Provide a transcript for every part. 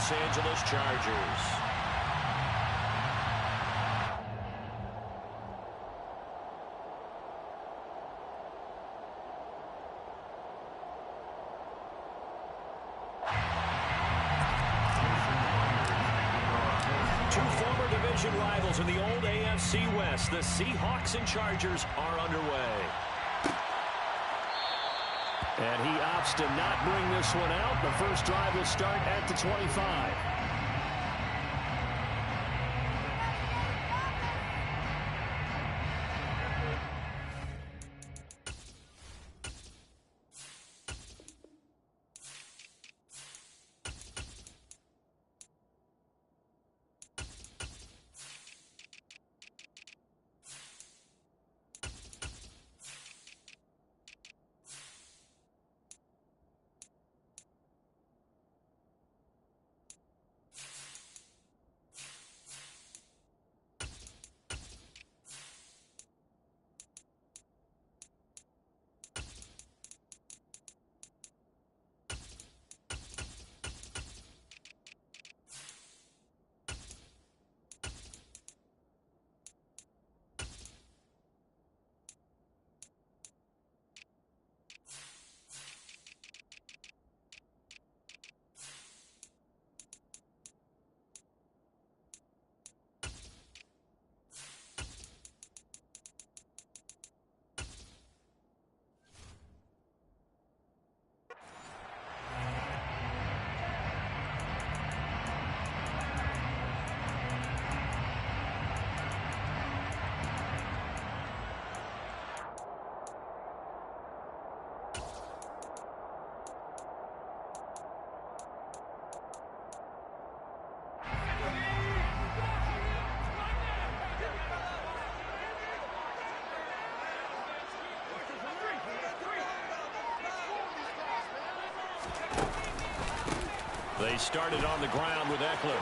Los Angeles Chargers. Rivals in the old AFC West, the Seahawks and Chargers are underway. And he opts to not bring this one out. The first drive will start at the 25. They started on the ground with Eckler.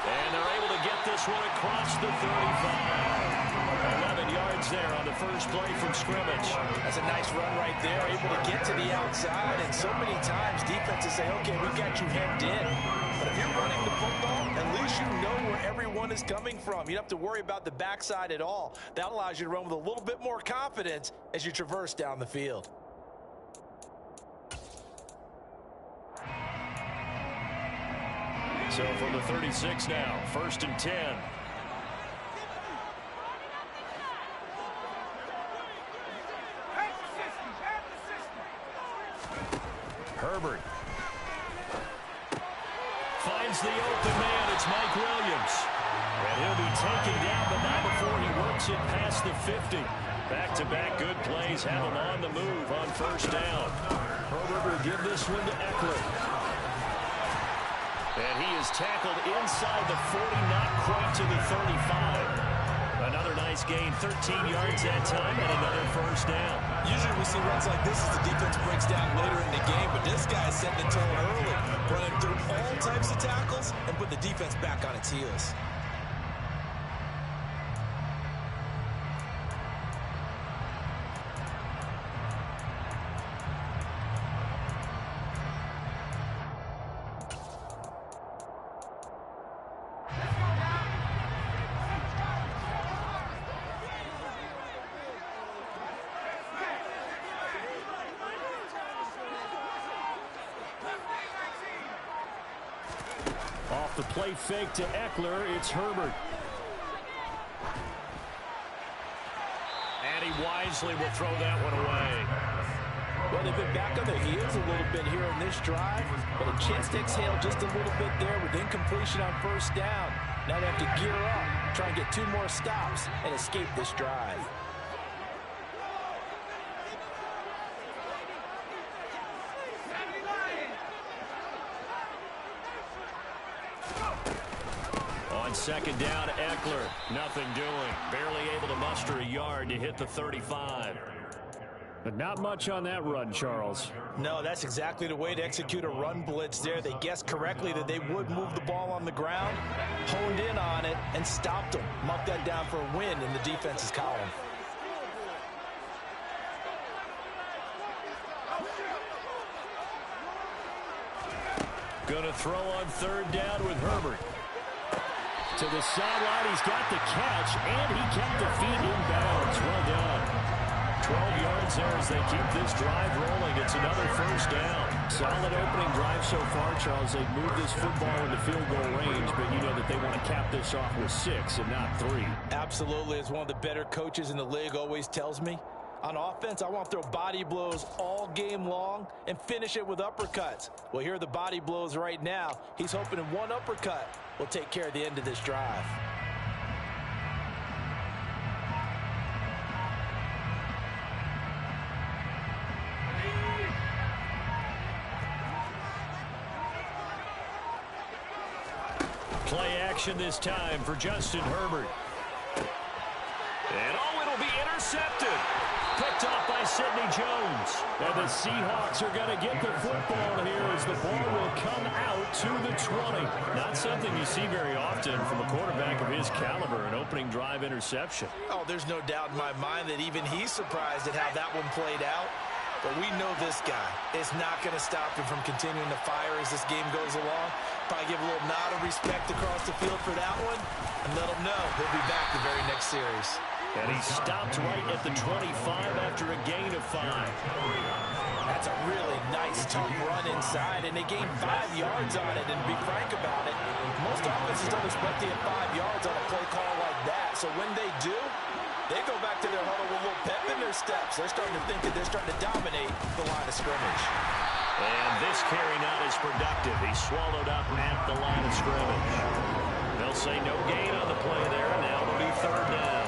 And they're able to get this one across the 35. 11 yards there on the first play from scrimmage. That's a nice run right there, able to get to the outside. And so many times defenses say, okay, we've got you hemmed in. But if you're running the football, at least you know where everyone is coming from. You don't have to worry about the backside at all. That allows you to run with a little bit more confidence as you traverse down the field. So from the 36 now, 1st and 10. Herbert finds the open man. It's Mike Williams. And he'll be taken down, but not before he works it past the 50. Back-to-back good plays have him on the move on 1st down. Herbert will give this one to Eckler. And he is tackled inside the 40, not quite to the 35. Another nice gain, 13 yards that time, and another 1st down. Usually we see runs like this as the defense breaks down later in the game, but this guy is setting the tone early, running through all types of tackles and put the defense back on its heels. Off the play fake to Eckler, it's Herbert. And he wisely will throw that one away. Well, they've been back on their heels a little bit here in this drive, but a chance to exhale just a little bit there with incompletion on 1st down. Now they have to gear up, try and get 2 more stops and escape this drive. On 2nd down, Eckler, nothing doing. Barely able to muster a yard to hit the 35. But not much on that run, Charles. No, that's exactly the way to execute a run blitz there. They guessed correctly that they would move the ball on the ground, honed in on it, and stopped them. Marked that down for a win in the defense's column. Going to throw on third down with Herbert. To the sideline, he's got the catch, and he kept the feet in bounds. Well done. 12 yards there as they keep this drive rolling. It's another first down. Solid opening drive so far, Charles. They've moved this football into field goal range, but you know that they want to cap this off with 6 and not 3. Absolutely. As one of the better coaches in the league always tells me, on offense, I want to throw body blows all game long and finish it with uppercuts. Well, here are the body blows right now. He's hoping in one uppercut will take care of the end of this drive. Play action this time for Justin Herbert. And it'll be intercepted. Picked off by Sidney Jones. And the Seahawks are going to get the football here as the ball will come out to the 20. Not something you see very often from a quarterback of his caliber, an opening drive interception. Oh, there's no doubt in my mind that even he's surprised at how that one played out. But we know this guy is not going to stop him from continuing to fire as this game goes along. Probably give a little nod of respect across the field for that one and let him know he'll be back the very next series. And he stopped right at the 25 after a gain of 5. That's a really nice, tough run inside, and they gained 5 yards on it. And to be frank about it, most offenses don't expect to get 5 yards on a play call like that. So when they do, they go back to their huddle with a little pep in their steps. They're starting to think that they're starting to dominate the line of scrimmage. And this carry not as productive. He swallowed up at the line of scrimmage. They'll say no gain on the play there, and now it'll be third down.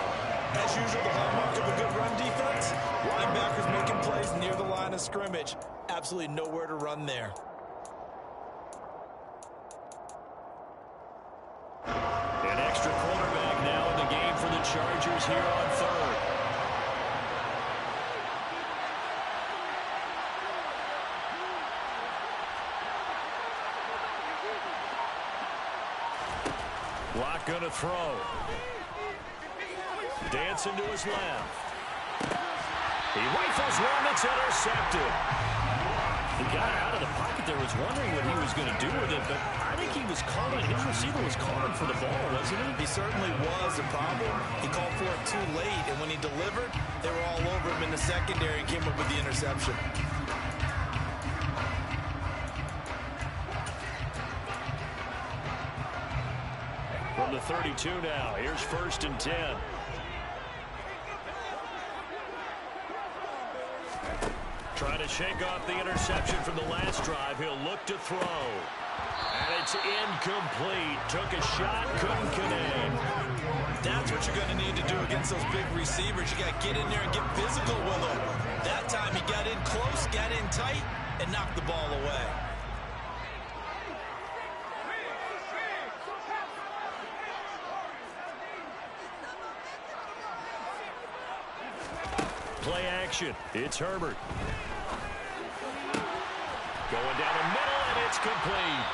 As usual, the hallmark of a good run defense, linebackers making plays near the line of scrimmage. Absolutely nowhere to run there. An extra quarterback now in the game for the Chargers here on third. Lock going to throw. Dancing to his left. He rifles one that's intercepted. The guy out of the pocket there was wondering what he was going to do with it, but I think he was calling, his receiver was calling for the ball, wasn't he? He certainly was. The problem, he called for it too late, and when he delivered, they were all over him in the secondary and came up with the interception. From the 32 now, here's 1st and 10. Trying to shake off the interception from the last drive. He'll look to throw. And it's incomplete. Took a shot, couldn't connect. That's what you're going to need to do against those big receivers. You got to get in there and get physical with them. That time he got in close, got in tight, and knocked the ball away. Play action. It's Herbert. Going down the middle, and it's complete.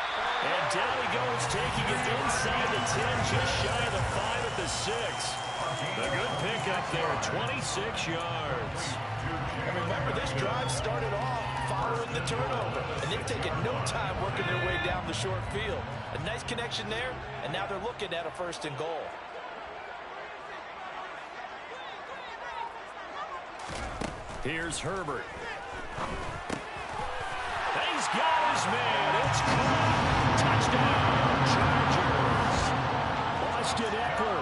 And down he goes, taking it inside the 10, just shy of the 5 at the 6. A good pickup there, 26 yards. And remember, this drive started off following the turnover, and they've taken no time working their way down the short field. A nice connection there, and now they're looking at a 1st and goal. Here's Herbert. He's got his man. It's caught. Touchdown, Chargers. Austin Eckler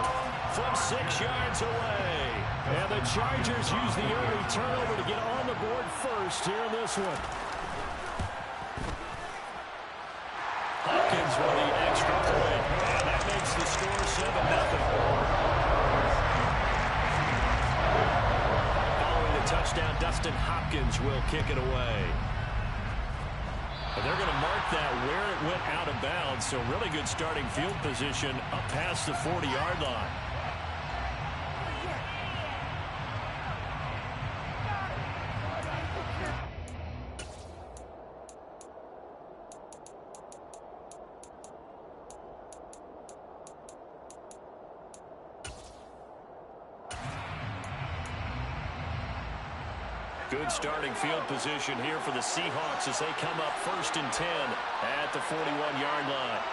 from 6 yards away. And the Chargers use the early turnover to get on the board first here in this one. Hopkins with the extra point. And that makes the score 7-0. Touchdown, Dustin Hopkins will kick it away. And they're going to mark that where it went out of bounds, so really good starting field position up past the 40-yard line. Good starting field position here for the Seahawks as they come up 1st and 10 at the 41-yard line.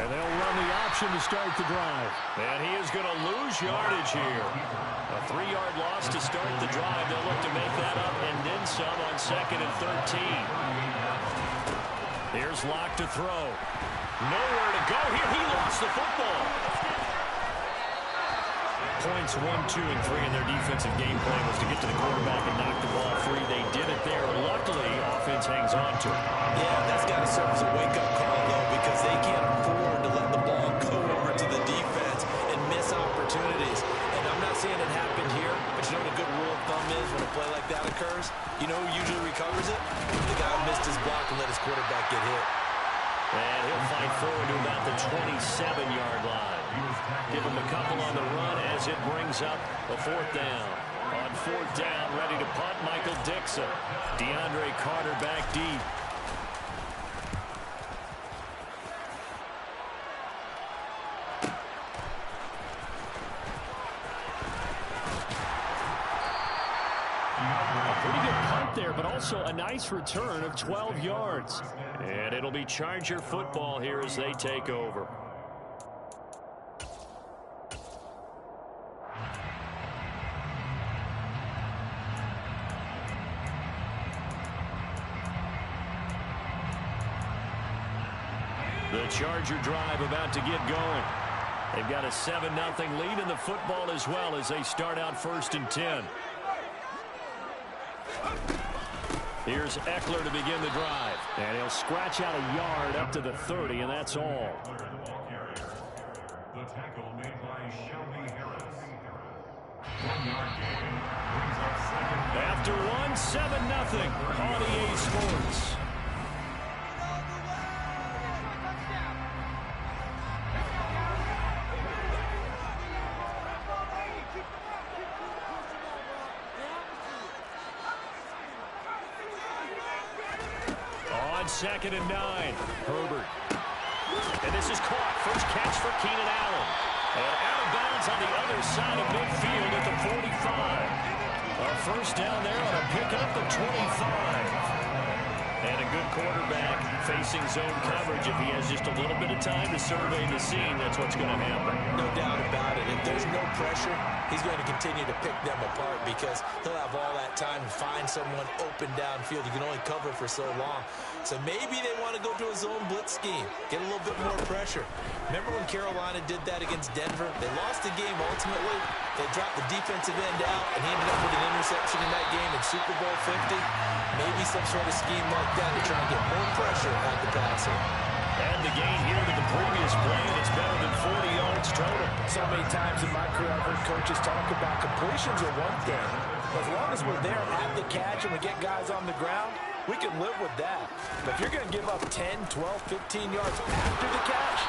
And they'll run the option to start the drive. And he is going to lose yardage here. A 3-yard loss to start the drive. They'll look to make that up and then some on 2nd and 13. Here's Locke to throw. Nowhere to go here. He lost the football. Points 1, 2, and 3 in their defensive game plan was to get to the quarterback and knock the ball free. They did it there. Luckily, offense hangs on to it. Yeah, that's got to serve as a wake-up call, though, because they can't afford to let the ball go over to the defense and miss opportunities. And I'm not saying it happened here, but you know what a good rule of thumb is when a play like that occurs? You know who usually recovers it? The guy who missed his block and let his quarterback get hit. And he'll fight forward to about the 27-yard line. Give him a couple on the run as it brings up a 4th down. On 4th down, ready to punt, Michael Dixon. DeAndre Carter back deep. A pretty good punt there, but also a nice return of 12 yards. And it'll be Charger football here as they take over. The Charger drive about to get going. They've got a 7-0 lead in the football as well as they start out 1st and 10. Here's Eckler to begin the drive. And he'll scratch out a yard up to the 30, and that's all. The tackle made by Shelby Harris. 1-yard gain brings up 2nd. After 1, 7-0 on EA Sports. On 2nd and 9, Herbert. And this is caught. First catch for Keenan Allen. And out of bounds on the other side of midfield at the 45. A 1st down there on a pickup of 25. And a good quarterback facing zone coverage. If he has just a little bit of time to survey the scene, that's what's going to happen. No doubt about it. If there's no pressure, he's going to continue to pick them apart because he'll have all that time to find someone open downfield. You can only cover for so long. So maybe they want to go to a zone blitz scheme, get a little bit more pressure. Remember when Carolina did that against Denver? They lost the game ultimately. They dropped the defensive end out, and he ended up with an interception in that game in Super Bowl 50. Maybe some sort of scheme like that to try and get more pressure at the passer. And the gain here to the previous play, and it's better than 40 yards total. So many times in my career, I've heard coaches talk about completions are one thing. As long as we're there at the catch and we get guys on the ground, we can live with that. But if you're going to give up 10, 12, 15 yards after the catch,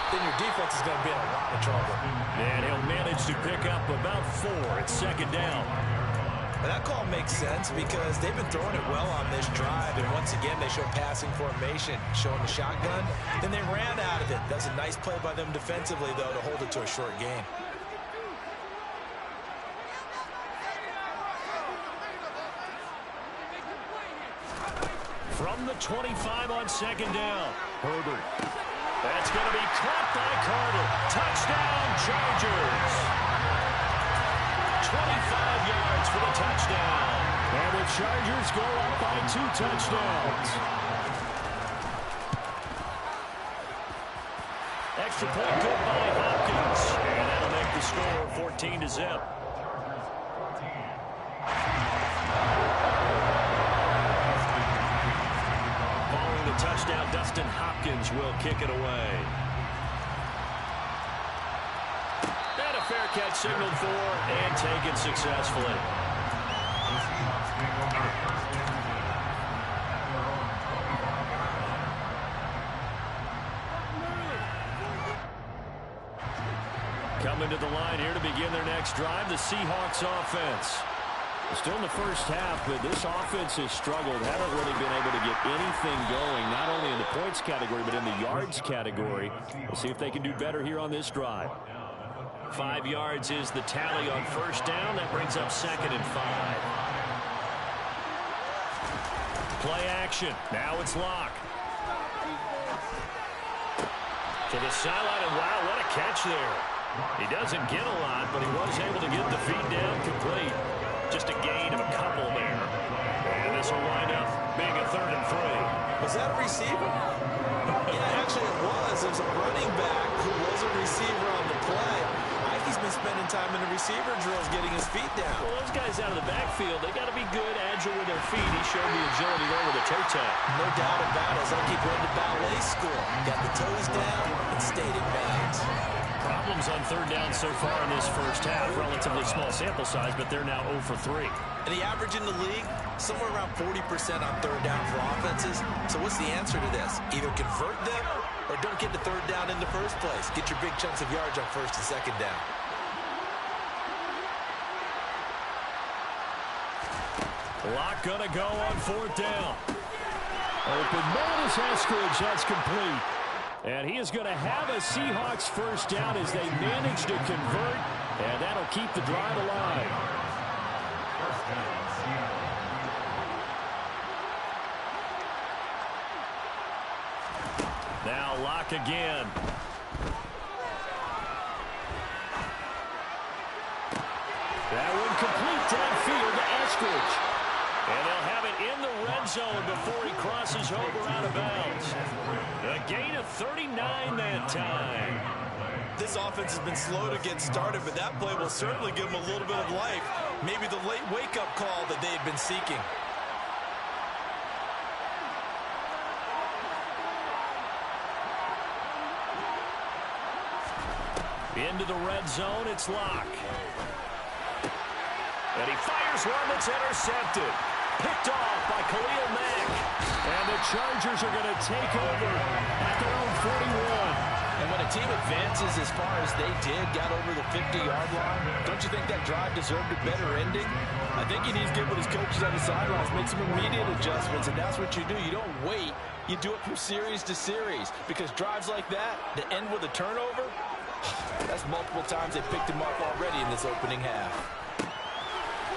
then your defense is going to be in a lot of trouble. And he'll manage to pick up about 4 at 2nd down. And that call makes sense because they've been throwing it well on this drive. And once again, they show passing formation, showing the shotgun. Then they ran out of it. That's a nice play by them defensively, though, to hold it to a short gain. From the 25 on 2nd down, Herbert. That's going to be caught by Carter. Touchdown, Chargers. 25 yards for the touchdown. And the Chargers go up by 2 touchdowns. Extra point good by Hopkins. And that'll make the score 14-0. Following the touchdown, Dustin Hopkins will kick it away. And a fair catch signaled for and taken successfully. Coming to the line here to begin their next drive, the Seahawks offense. Still in the first half, but this offense has struggled. Haven't really been able to get anything going, not only in the points category, but in the yards category. We'll see if they can do better here on this drive. 5 yards is the tally on first down. That brings up 2nd and 5. Play action. Now it's Locke. To the sideline, and wow, what a catch there. He doesn't get a lot, but he was able to get the feet down complete. Just a gain of a couple there. And this will wind up being a 3rd and 3. Was that a receiver? Yeah, actually it was. It was a running back who was a receiver on the play. He's been spending time in the receiver drills getting his feet down. Well, those guys out of the backfield, they got to be good, agile with their feet. He showed the agility there with a toe tap. No doubt about it. It's like he went to ballet school. Got the toes down and stayed in bounds. Problems on 3rd down so far in this first half. Relatively small sample size, but they're now 0 for 3. And the average in the league, somewhere around 40% on 3rd down for offenses. So what's the answer to this? Either convert them or don't get the 3rd down in the first place. Get your big chunks of yards on 1st and 2nd down. Locke gonna go on 4th down. Open man is Eskridge. That's complete. And he is going to have a Seahawks first down as they manage to convert. And that'll keep the drive alive. First down, Seattle. Now Locke again. That one complete downfield to Eskridge. And they'll have it in the red zone before he crosses over out of bounds. A gain of 39 that time. This offense has been slow to get started, but that play will certainly give them a little bit of life. Maybe the late wake-up call that they had been seeking. Into the red zone, it's Locke. And he fires one that's intercepted. Picked off by Khalil Mack. And the Chargers are going to take over at their own 41. And when a team advances as far as they did, got over the 50-yard line, don't you think that drive deserved a better ending? I think he needs to get with his coaches on the sidelines, make some immediate adjustments, and that's what you do. You don't wait. You do it from series to series, because drives like that, that end with a turnover, that's multiple times they picked him up already in this opening half.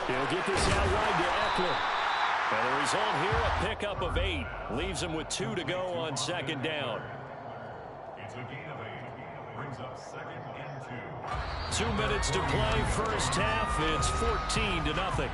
He'll get this out wide to Eckler. And the result here, a pickup of 8. Leaves him with 2 to go on 2nd down. It's a gain of 8. Brings up 2nd and 2. 2 minutes to play, first half. It's 14-0.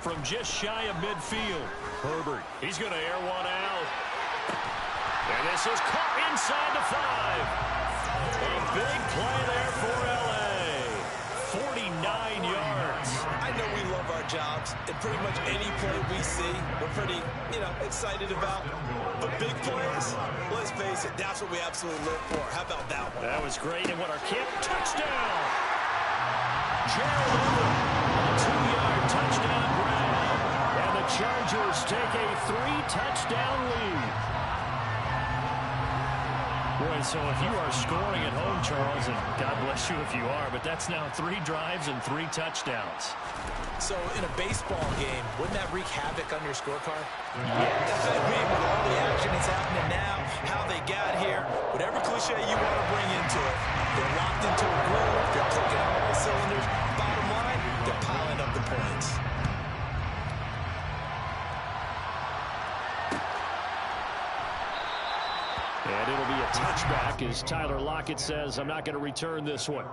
From just shy of midfield, Herbert. He's going to air one out. And this is caught inside the 5. A big play there for L.A. 49 yards. I know we love our jobs, and pretty much any play we see, we're pretty, excited about. But big plays, let's face it, that's what we absolutely live for. How about that one? That was great, and what our kick, touchdown! Gerald Everett, a 2-yard touchdown grab, and the Chargers take a 3-touchdown lead. Boy, so if you are scoring at home, Charles, and God bless you if you are, but that's now 3 drives and 3 touchdowns. So in a baseball game, wouldn't that wreak havoc on your scorecard? Yeah. I mean, with all the action that's happening now, how they got here, whatever cliche you want to bring into it, they're locked into a groove, they're clicking on all cylinders. Bottom line, they're piling up the points. And it'll be a touchback as Tyler Lockett says, I'm not going to return this one.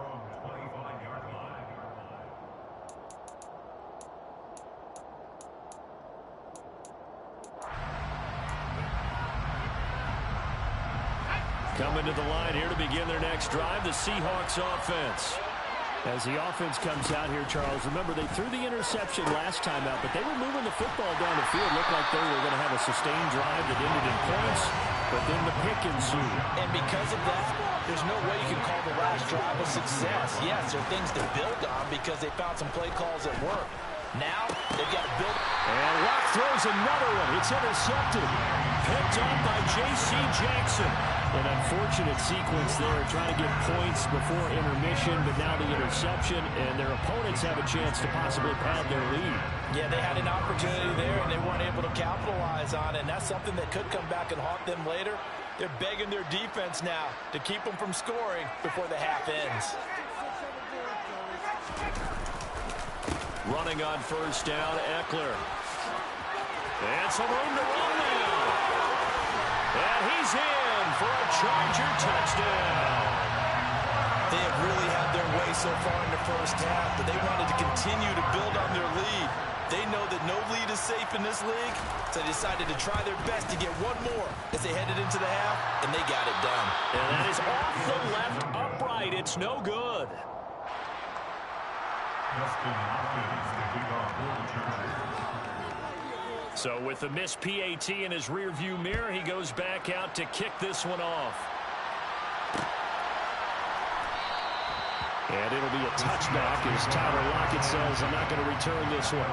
Coming to the line here to begin their next drive, the Seahawks offense. As the offense comes out here, Charles, remember they threw the interception last time out, but they were moving the football down the field. Looked like they were going to have a sustained drive that ended in points, but then the pick ensued. And because of that, there's no way you can call the last drive a success. Yes, there are things to build on because they found some play calls that work. Now, they've got to build. And Locke throws another one. It's intercepted. Picked up by J.C. Jackson. An unfortunate sequence there, trying to get points before intermission, but now the interception, and their opponents have a chance to possibly pad their lead. Yeah, they had an opportunity there, and they weren't able to capitalize on it, and that's something that could come back and haunt them later. They're begging their defense now to keep them from scoring before the half ends. Running on first down, Eckler. And some room to run now. And he's in for a Charger touchdown. They have really had their way so far in the first half, but they wanted to continue to build on their lead. They know that no lead is safe in this league, so they decided to try their best to get one more as they headed into the half, and they got it done. And that is off the left upright. It's no good. So with the missed PAT in his rearview mirror, he goes back out to kick this one off. And it'll be a touchback as Tyler Lockett says, I'm not going to return this one.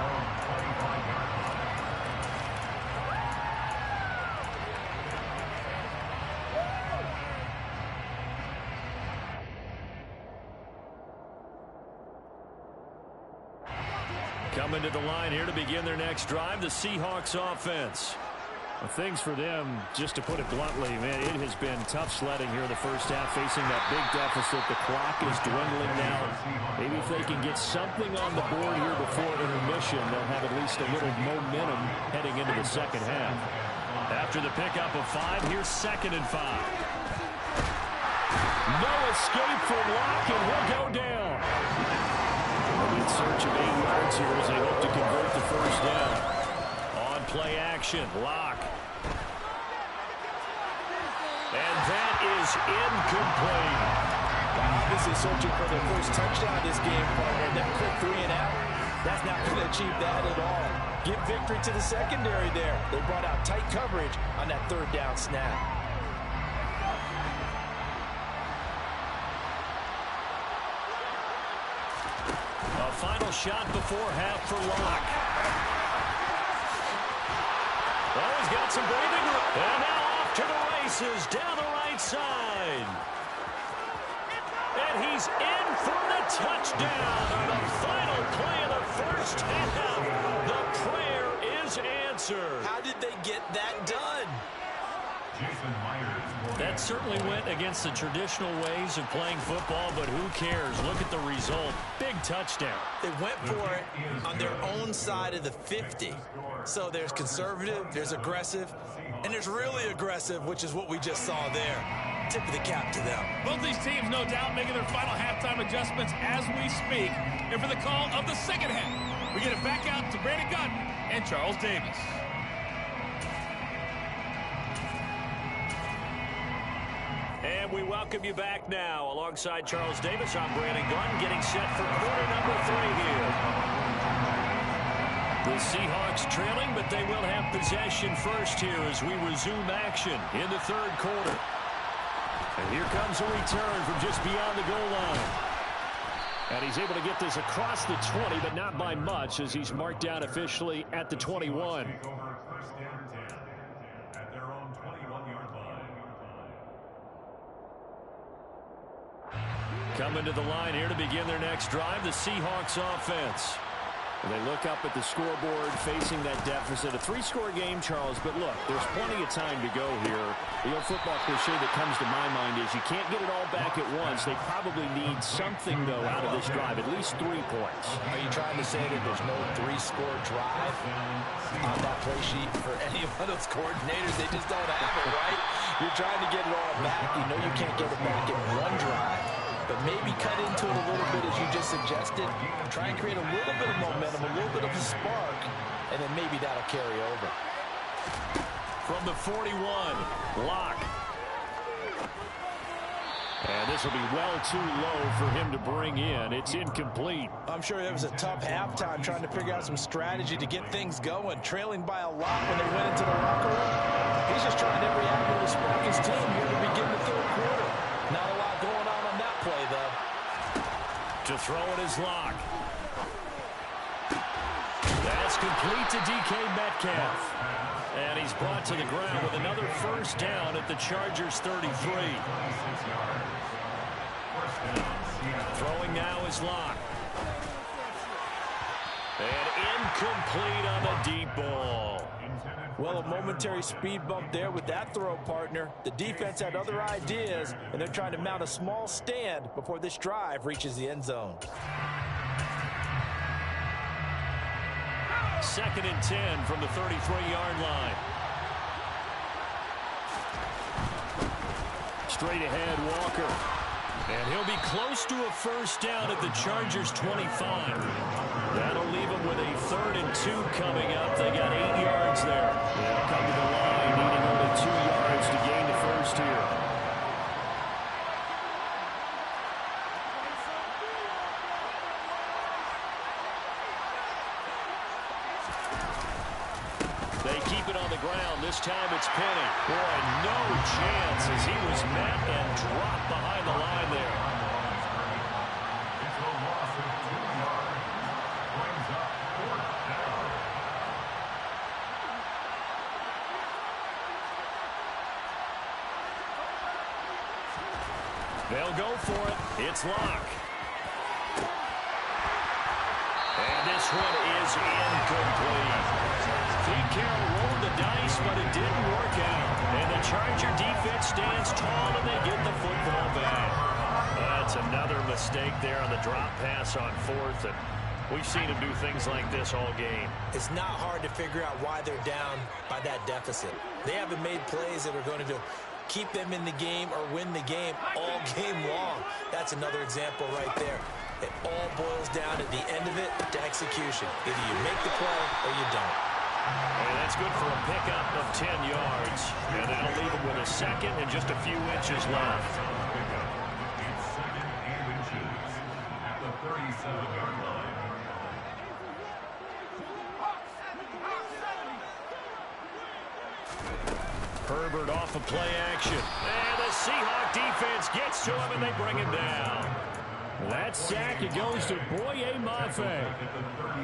Coming to the line here to begin their next drive, the Seahawks offense. Well, things for them, just to put it bluntly, man, it has been tough sledding here in the first half, facing that big deficit. The clock is dwindling now. Maybe if they can get something on the board here before intermission, they'll have at least a little momentum heading into the second half. After the pickup of 5, here's 2nd and 5. No escape for Locke, and he'll go down. In search of 8 yards here as they hope to convert the first down. On play action, Locke. And that is incomplete. Obviously searching for their first touchdown this game, partner. That quick 3 and out, that's not going to achieve that at all. Give victory to the secondary there. They brought out tight coverage on that 3rd down snap. A final shot before half for Locke. Oh, he's got some breathing room. And now off to the races down the right side. And he's in for the touchdown on the final play of the first half. The prayer is answered. How did they get that done? That certainly went against the traditional ways of playing football, but who cares? Look at the result. Big touchdown. They went for it on their own side of the 50. So there's conservative, there's aggressive, and there's really aggressive, which is what we just saw there. Tip of the cap to them. Both these teams, no doubt, making their final halftime adjustments as we speak. And for the call of the second half, we get it back out to Brandon Gutton and Charles Davis. And we welcome you back now. Alongside Charles Davis, I'm Brandon Gutton, getting set for quarter number 3 here. The Seahawks trailing, but they will have possession first here as we resume action in the 3rd quarter. And here comes a return from just beyond the goal line. And he's able to get this across the 20, but not by much, as he's marked down officially at the 21. Coming to the line here to begin their next drive, the Seahawks offense. And they look up at the scoreboard facing that deficit. A 3-score game, Charles, but look, there's plenty of time to go here. The old football cliche that comes to my mind is you can't get it all back at once. They probably need something, though, out of this drive, at least 3 points. Are you trying to say that there's no 3-score drive on that play sheet for any of those coordinators? They just don't have it, right? You're trying to get it all back. You know you can't get it back in one drive. But maybe cut into it a little bit, as you just suggested. Try and create a little bit of momentum, a little bit of a spark, and then maybe that'll carry over. From the 41, Locke. And this will be well too low for him to bring in. It's incomplete. I'm sure it was a tough halftime trying to figure out some strategy to get things going. Trailing by a lot when they went into the locker room. He's just trying every avenue to spark his team here to begin the third quarter. Not a lot going on that play, though. To throw it is Lock. That's complete to DK Metcalf. And he's brought to the ground with another first down at the Chargers 33. Throwing now is Lock. And incomplete on the deep ball. Well, a momentary speed bump there with that throw, partner. The defense had other ideas, and they're trying to mount a small stand before this drive reaches the end zone. 2nd and 10 from the 33-yard line. Straight ahead, Walker. And he'll be close to a first down at the Chargers 25. That'll leave them with a 3rd and 2 coming up. They got 8 yards there. They'll come to the line, needing only 2 yards to gain the first here. They keep it on the ground. This time it's Penny. Boy, no chance as he was met and dropped behind the line there. They'll go for it. It's Lock. And this one is incomplete. Pete Carroll rolled the dice, but it didn't work out. And the Charger defense stands tall, and they get the football back. That's another mistake there on the drop pass on 4th. And we've seen him do things like this all game. It's not hard to figure out why they're down by that deficit. They haven't made plays that are going to keep them in the game or win the game all game long. That's another example right there. It all boils down at the end of it to execution. Either you make the play or you don't. And that's good for a pickup of 10 yards. And that'll leave him with a 2nd and just a few inches left. It's 2nd and inches at the 37-yard line. Herbert off of play action. And the Seahawk defense gets to him, and they bring him down. That sack, it goes to Boye Mafe.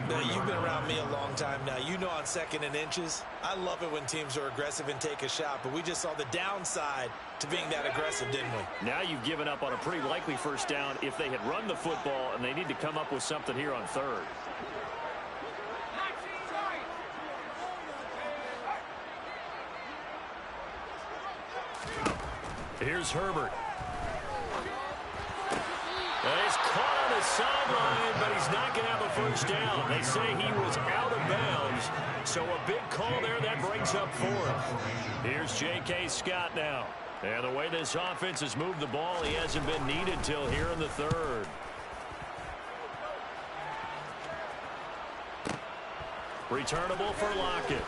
Now, you've been around me a long time now. You know on 2nd and inches, I love it when teams are aggressive and take a shot, but we just saw the downside to being that aggressive, didn't we? Now you've given up on a pretty likely first down if they had run the football, and they need to come up with something here on 3rd. Here's Herbert. He's caught on the sideline, but he's not going to have a first down. They say he was out of bounds, so a big call there that brings up 4th. Here's J.K. Scott now. And the way this offense has moved the ball, he hasn't been needed till here in the 3rd. Returnable for Lockett.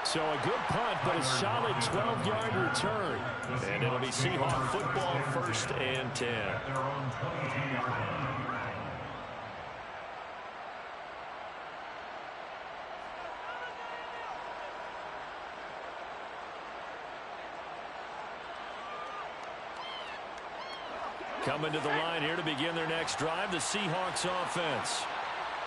So a good punt, but a solid 12-yard return. And it'll be Seahawk football, 1st and 10. Their own 22-yard line. Coming to the line here to begin their next drive, the Seahawks offense.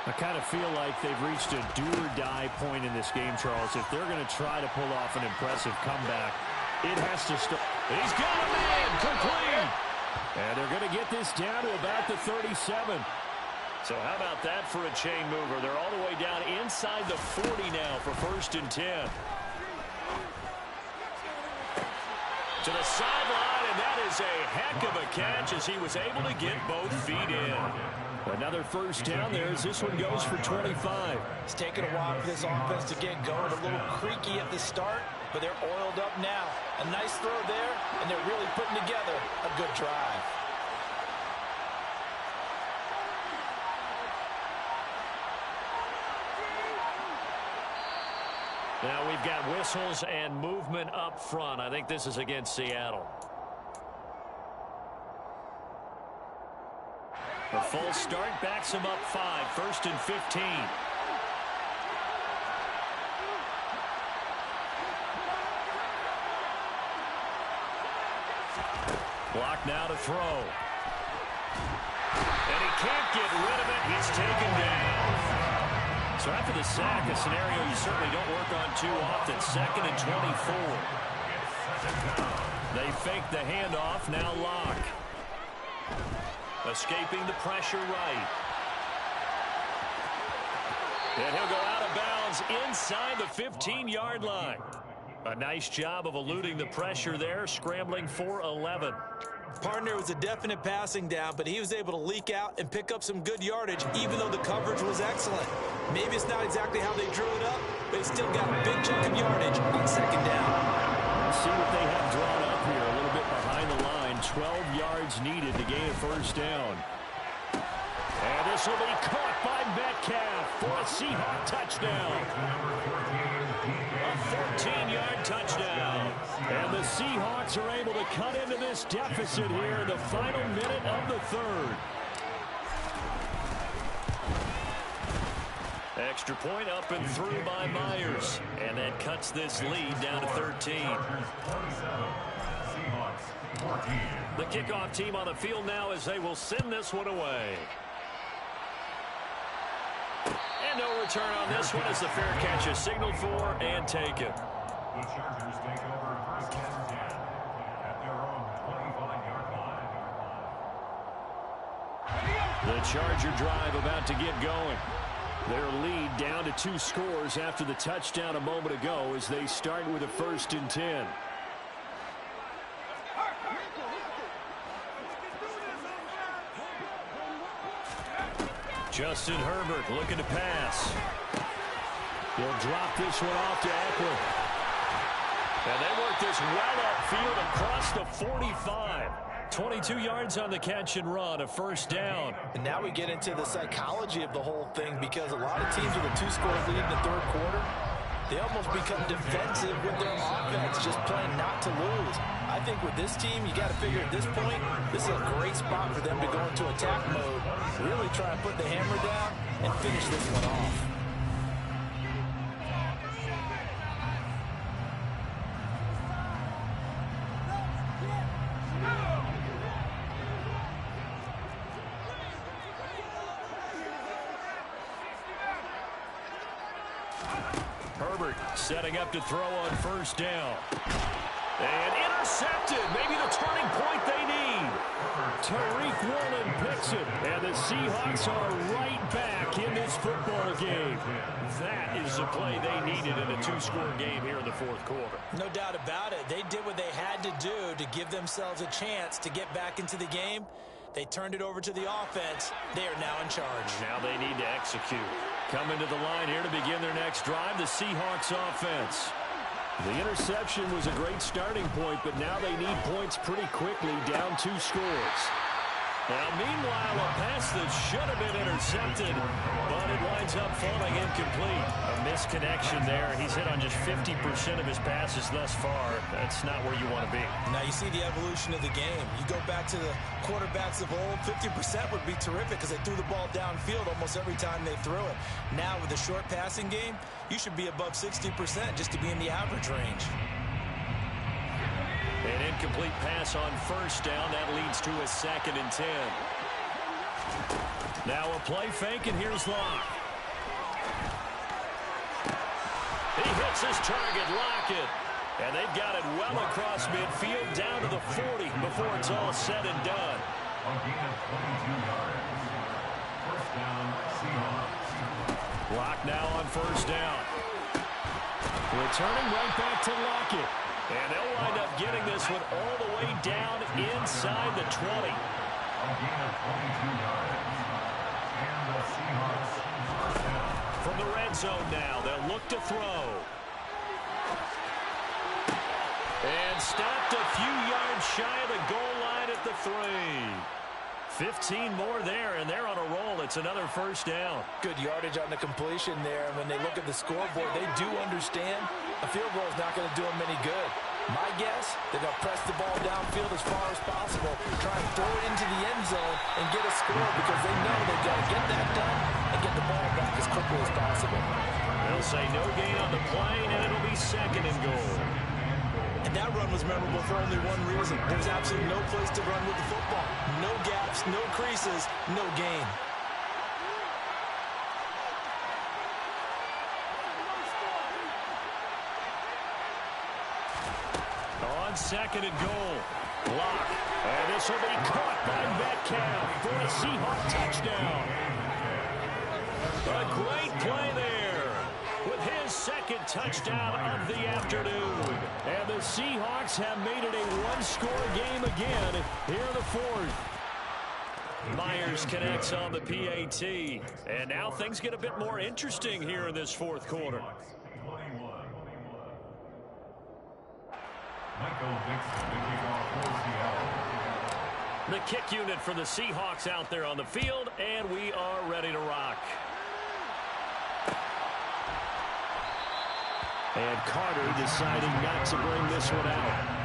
I kind of feel like they've reached a do-or-die point in this game, Charles. If they're going to try to pull off an impressive comeback, it has to start. He's got a man, complete. And they're going to get this down to about the 37. So how about that for a chain mover? They're all the way down inside the 40 now for 1st and 10. To the sideline, and that is a heck of a catch as he was able to get both feet in. Another first down there as this one goes for 25. It's taken a while for this offense to get going. A little creaky at the start, but they're oiled up now. A nice throw there, and they're really putting together a good drive. Now we've got whistles and movement up front. I think this is against Seattle. A full start backs him up 5, 1st and 15. Block now to throw. And he can't get rid of it. He's taken down. So after the sack, a scenario you certainly don't work on too often. 2nd and 24. They fake the handoff. Now Locke. Escaping the pressure right. And he'll go out of bounds inside the 15-yard line. A nice job of eluding the pressure there, scrambling for 11. Partner was a definite passing down, but he was able to leak out and pick up some good yardage, even though the coverage was excellent. Maybe it's not exactly how they drew it up, but he still got a big chunk of yardage on 2nd down. Let's see what they have drawn up here. A little bit behind the line. 12 yards needed to gain a 1st down. And this will be caught by Metcalf for a Seahawk touchdown. A 14-yard touchdown. And the Seahawks are able to cut into this deficit here in the final minute of the 3rd. Extra point up and through by Myers. And that cuts this lead down to 13. The kickoff team on the field now as they will send this one away. And no return on this one as the fair catch is signaled for and taken. The Chargers take over 1st and 10 at their own 25-yard line. The Charger drive about to get going. Their lead down to 2 scores after the touchdown a moment ago as they start with a 1st and 10. Justin Herbert looking to pass. He'll drop this one off to Eckler. And they work this well upfield across the 45. 22 yards on the catch and run, a 1st down. And now we get into the psychology of the whole thing, because a lot of teams with a 2-score lead in the 3rd quarter, they almost become defensive with their offense, just playing not to lose. I think with this team, you got to figure at this point, this is a great spot for them to go into attack mode, really try and put the hammer down and finish this one off. Herbert setting up to throw on 1st down. And intercepted. Maybe the turning point they need. Tariq Woolen picks it. And the Seahawks are right back in this football game. That is the play they needed in a 2-score game here in the 4th quarter. No doubt about it. They did what they had to do to give themselves a chance to get back into the game. They turned it over to the offense. They are now in charge. Now they need to execute. Coming to the line here to begin their next drive, the Seahawks offense. The interception was a great starting point, but now they need points pretty quickly, down 2 scores. Now, meanwhile, a pass that should have been intercepted, but it winds up falling incomplete. A misconnection there. He's hit on just 50% of his passes thus far. That's not where you want to be. Now, you see the evolution of the game. You go back to the quarterbacks of old, 50% would be terrific because they threw the ball downfield almost every time they threw it. Now, with the short passing game, you should be above 60% just to be in the average range. An incomplete pass on 1st down. That leads to a 2nd and 10. Now a play fake, and here's Locke. He hits his target, Lockett. And they've got it well across midfield, down to the 40 before it's all said and done. A gain of 22 yards. 1st down, Seahawks. Locke now on 1st down. Returning right back to Lockett. And they'll wind up getting this one all the way down inside the 20. A gain of 22 yards. And the Seahawks 1st down. From the red zone now, they'll look to throw. And stopped a few yards shy of the goal line at the 3. 15 more there, and they're on a roll. It's another 1st down. Good yardage on the completion there. When they look at the scoreboard, they do understand a field goal is not going to do them any good. My guess, they're going to press the ball downfield as far as possible, try and throw it into the end zone and get a score because they know they've got to get that done and get the ball back as quickly as possible. They'll say no gain on the play, and it'll be 2nd and goal. And that run was memorable for only one reason. There's absolutely no place to run with the football. No gaps, no creases, no gain. On 2nd and goal. Block. And this will be caught by Metcalf for a Seahawk touchdown. A great play there with his 2nd touchdown of the afternoon. And the Seahawks have made it a one-score game again here in the 4th. Myers connects on the PAT. And now things get a bit more interesting here in this 4th quarter. The kick unit for the Seahawks out there on the field, and we are ready to rock. And Carter deciding not to bring this one out.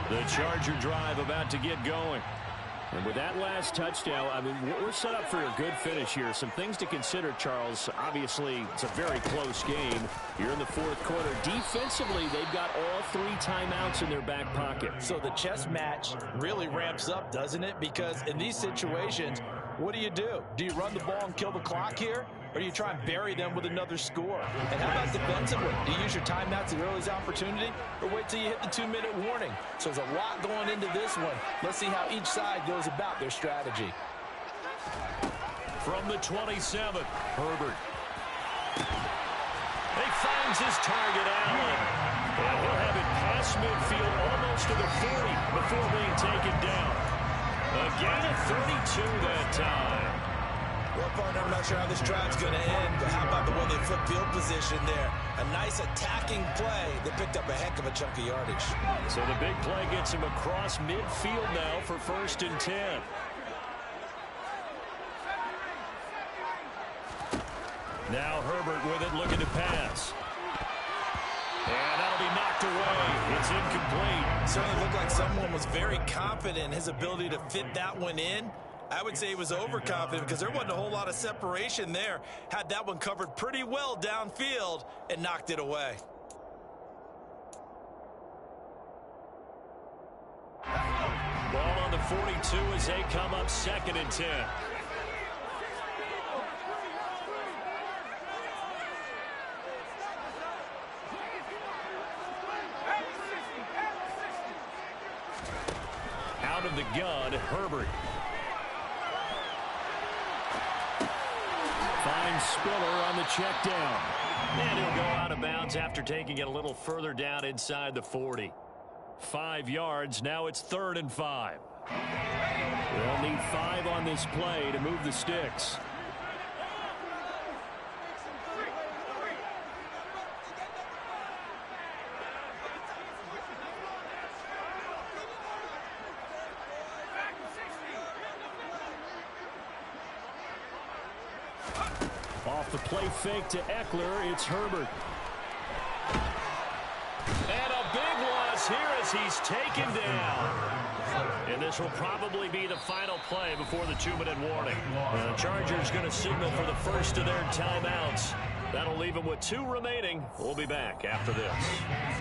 The Charger drive about to get going. And with that last touchdown, I mean, we're set up for a good finish here. Some things to consider, Charles. Obviously, it's a very close game. You're in the 4th quarter. Defensively, they've got all 3 timeouts in their back pocket. So the chess match really ramps up, doesn't it? Because in these situations, what do? Do you run the ball and kill the clock here? Or do you try and bury them with another score? And how about defensively? Do you use your timeouts at the earliest opportunity? Or wait till you hit the 2-minute warning? So there's a lot going into this one. Let's see how each side goes about their strategy. From the 27, Herbert. He finds his target, Allen. And he'll have it past midfield almost to the 40 before being taken down. A gain of 32 that time. Well, partner, I'm not sure how this drive's going to end, but how about the way they flip field position there? A nice attacking play that picked up a heck of a chunk of yardage. So the big play gets him across midfield now for 1st and 10. Now Herbert with it, looking to pass. And that'll be knocked away. It's incomplete. Certainly looked like someone was very confident in his ability to fit that one in. I would say he was overconfident because there wasn't a whole lot of separation there. Had that one covered pretty well downfield and knocked it away. Ball on the 42 as they come up 2nd and 10. Out of the gun, Herbert. Finds Spiller on the check down. And he'll go out of bounds after taking it a little further down inside the 40. 5 yards. Now it's 3rd and 5. They'll need 5 on this play to move the sticks. Off the play fake to Eckler, it's Herbert. And a big loss here as he's taken down. And this will probably be the final play before the 2-minute warning. The Chargers going to signal for the first of their timeouts. That'll leave them with 2 remaining. We'll be back after this.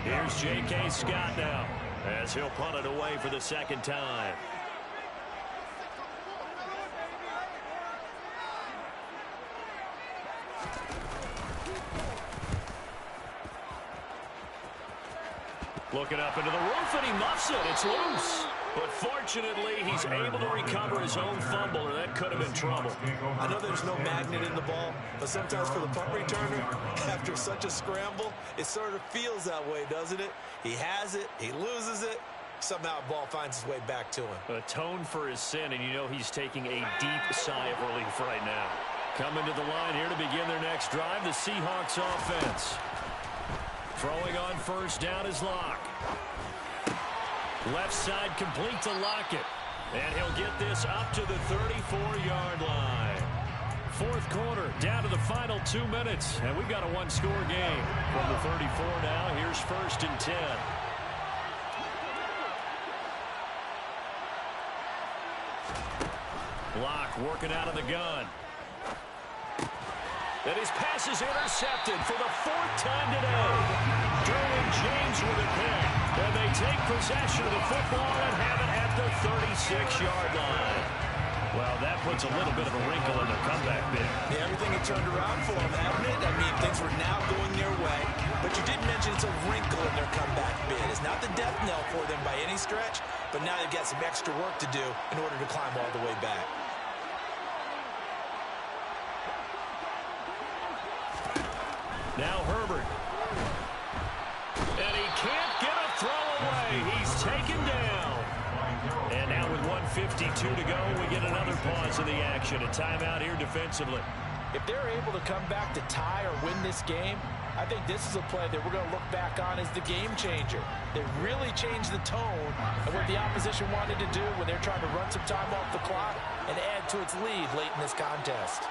Here's J.K. Scott now as he'll punt it away for the 2nd time. Looking up into the roof, and he muffs it. It's loose. But fortunately, he's able to recover his own fumble, or that could have been trouble. I know there's no magnet in the ball, but sometimes for the punt returner, after such a scramble, it sort of feels that way, doesn't it? He has it, he loses it, somehow the ball finds its way back to him. Atone for his sin, and you know he's taking a deep sigh of relief right now. Coming to the line here to begin their next drive, the Seahawks offense. Throwing on first down is Locke. Left side complete to Lockett. And he'll get this up to the 34-yard line. Fourth quarter, down to the final 2 minutes. And we've got a one-score game. From the 34 now, here's 1st and 10. Locke working out of the gun. And his pass is intercepted for the 4th time today. Derwin James with a pick. And they take possession of the football and have it at the 36-yard line. Well, that puts a little bit of a wrinkle in their comeback bid. Yeah, everything had turned around for them, hadn't it? I mean, things were now going their way. But you did mention it's a wrinkle in their comeback bid. It's not the death knell for them by any stretch, but now they've got some extra work to do in order to climb all the way back. Now Herbert. And he can't get a throw away. He's taken down. And now with 1:52 to go, we get another pause in the action. A timeout here defensively. If they're able to come back to tie or win this game, I think this is a play that we're going to look back on as the game changer. They really changed the tone of what the opposition wanted to do when they're trying to run some time off the clock and add to its lead late in this contest.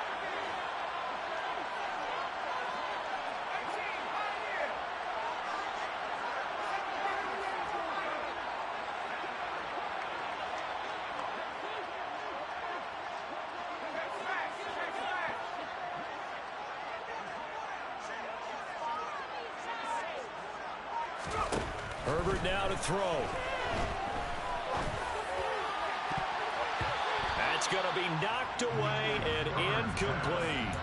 Herbert now to throw. That's going to be knocked away and incomplete.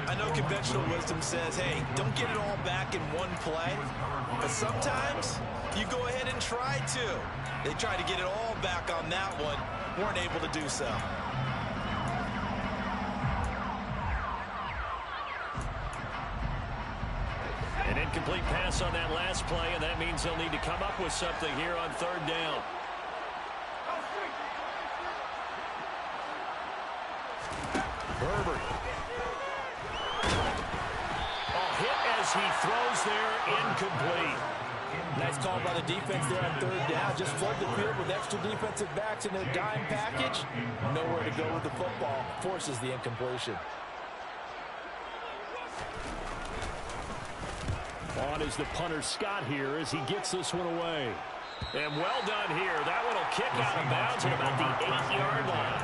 I know conventional wisdom says, hey, don't get it all back in one play. But sometimes you go ahead and try to. They tried to get it all back on that one. Weren't able to do so. An incomplete pass on that last play, and that means they'll need to come up with something here on 3rd down. Herbert. A hit as he throws there, incomplete. Nice call by the defense there on 3rd down. Just flood the field with extra defensive backs in their dime package. Nowhere to go with the football. Forces the incompletion. On is the punter Scott here as he gets this one away. And well done here. That one will kick out of bounds at about the 8-yard line.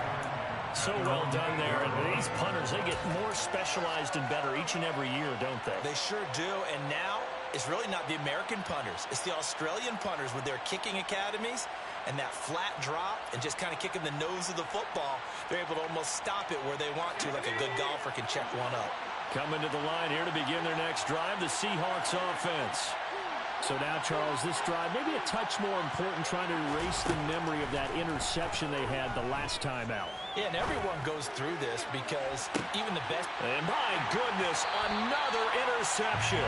So well done there. And these punters, they get more specialized and better each and every year, don't they? They sure do. And now it's really not the American punters. It's the Australian punters with their kicking academies and that flat drop and just kind of kicking the nose of the football. They're able to almost stop it where they want to, like a good golfer can check one up. Coming to the line here to begin their next drive, the Seahawks offense. So now, Charles, this drive maybe a touch more important, trying to erase the memory of that interception they had the last time out. Yeah, and everyone goes through this because even the best... And my goodness, another interception.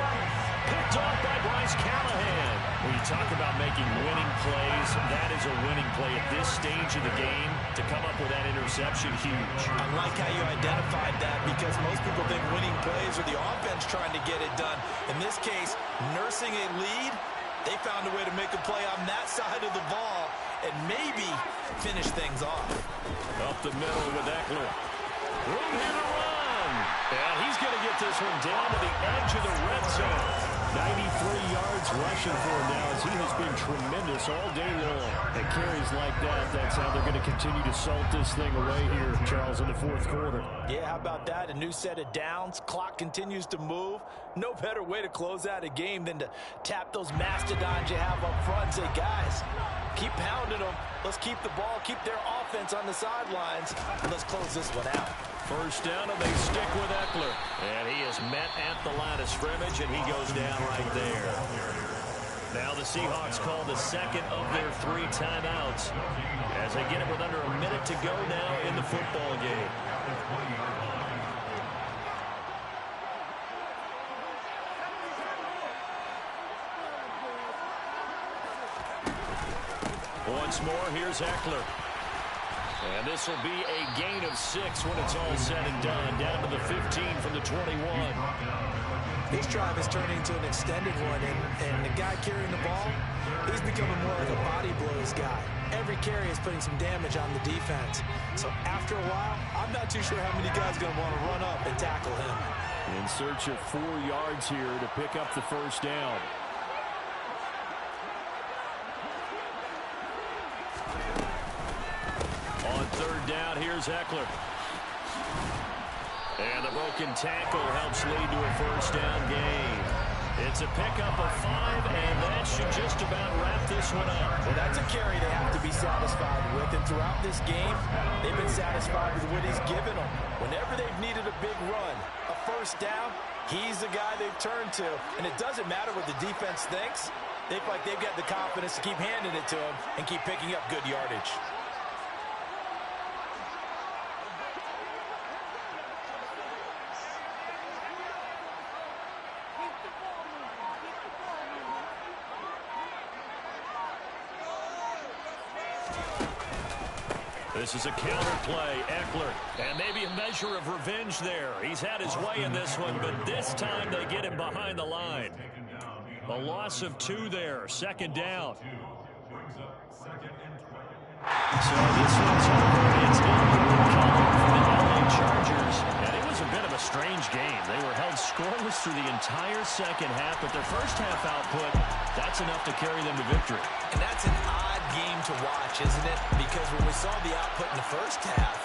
Picked off by Bryce Callahan. When you talk about making winning plays, that is a winning play at this stage of the game. To come up with that interception, huge. I like how you identified that because most people think winning plays are the offense trying to get it done. In this case, nursing a lead, they found a way to make a play on that side of the ball and maybe finish things off. Up the middle with Eckler. Room here to run. And he's going to get this one down to the edge of the red zone. 93 yards rushing for him now as he has been tremendous all day long. And carries like that, that's how they're going to continue to salt this thing away here, Charles, in the 4th quarter. Yeah, how about that? A new set of downs. Clock continues to move. No better way to close out a game than to tap those mastodons you have up front and say, guys, keep pounding them. Let's keep the ball, keep their offense on the sidelines, and let's close this one out. First down, and they stick with Eckler. And he is met at the line of scrimmage, and he goes down right there. Now the Seahawks call the second of their 3 timeouts as they get it with under a minute to go now in the football game. Once more, here's Eckler. And this will be a gain of 6 when it's all said and done. Down to the 15 from the 21. His drive has turned into an extended one, and the guy carrying the ball, he's becoming more like a body blows guy. Every carry is putting some damage on the defense. So after a while, I'm not too sure how many guys are going to want to run up and tackle him. In search of 4 yards here to pick up the first down. On third down, here's Eckler. And the broken tackle helps lead to a first down gain. It's a pickup of 5, and that should just about wrap this one up. Well, that's a carry they have to be satisfied with, and throughout this game, they've been satisfied with what he's given them. Whenever they've needed a big run, a first down, he's the guy they've turned to. And it doesn't matter what the defense thinks. They feel like they've got the confidence to keep handing it to him and keep picking up good yardage. This is a counter play, Eckler, and maybe a measure of revenge there. He's had his way in this one, but this time they get him behind the line. A loss of 2 there, second down. So this one's over. It's in the column for the LA Chargers, and it was a bit of a strange game. They were held scoreless through the entire second half, but their first half output, that's enough to carry them to victory. And that's an odd game to watch, isn't it? Because when we saw the output in the first half,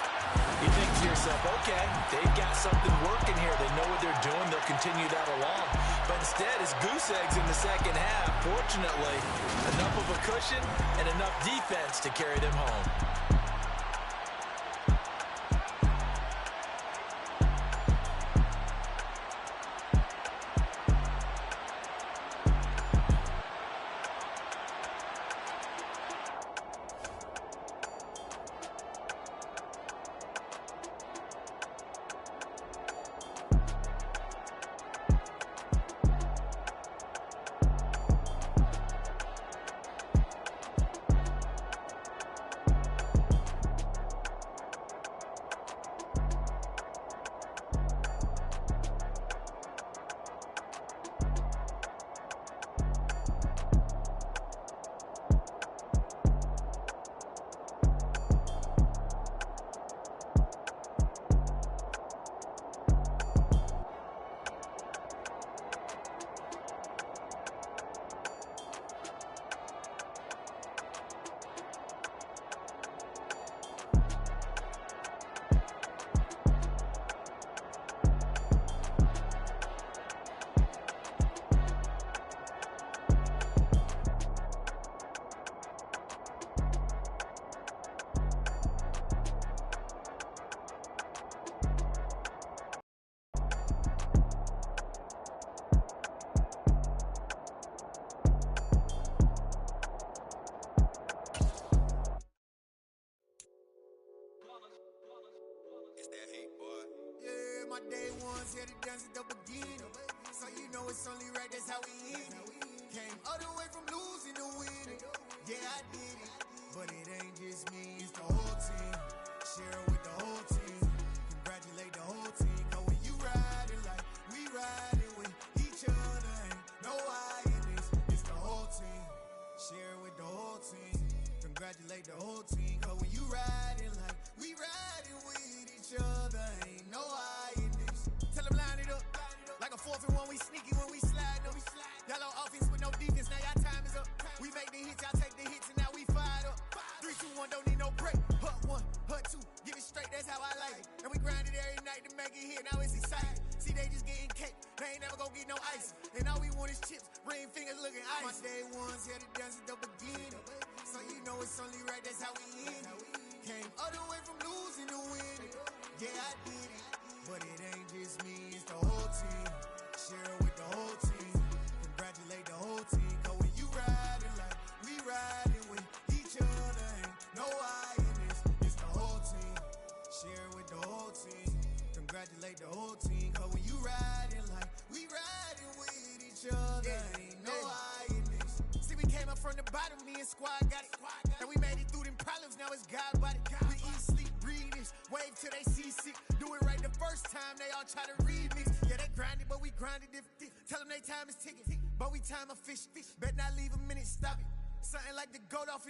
you think to yourself, okay, they've got something working here. They know what they're doing. They'll continue that along. But instead, it's goose eggs in the second half. Fortunately, enough of a cushion and enough defense to carry them home. My day ones here to dance at the beginning. So you know it's only right, that's how we end it. Came all the way from losing to winning. Yeah, I did it. But it ain't just me, it's the whole team. Share it with the whole team. Congratulate the whole team. Cause when you riding like we riding with each other, ain't no I in this. It's the whole team. Share it with the whole team. Congratulate the whole team. Cause when you riding like we riding with each other, ain't no I in this. Tell them line it up. Like a 4th and 1, we sneaky when we slide up. Y'all on offense with no defense, now y'all time is up. We make the hits, y'all take the hits, and now we fired up. 3, 2, 1, don't need no break. Hut 1, hut 2, get it straight, that's how I like it. And we grind it every night to make it hit, now it's exciting. See, they just getting cake, they ain't never gonna get no ice. And all we want is chips, ring fingers looking ice. My day ones here to dance at the beginning. So you know it's only right, that's how we end it. Came all the way from losing to winning. Yeah, I did it. But it ain't just me, it's the whole team. Share it with the whole team. Congratulate the whole team. Cause when you riding like we riding with each other, ain't no I in this. It's the whole team. Share it with the whole team. Congratulate the whole team. Cause when you riding like we riding with each other, ain't no I in this. See, we came up from the bottom, me and squad got it. And we made it through them problems, now it's God body. We eat, sleep, breathe this. Wave till they see sick. Do it right the first time, they all try to remix. Yeah, they grinded, but we grinded different. Tell them they time is ticking, but we time efficient. Bet not leave a minute, stop it. Something like the goat off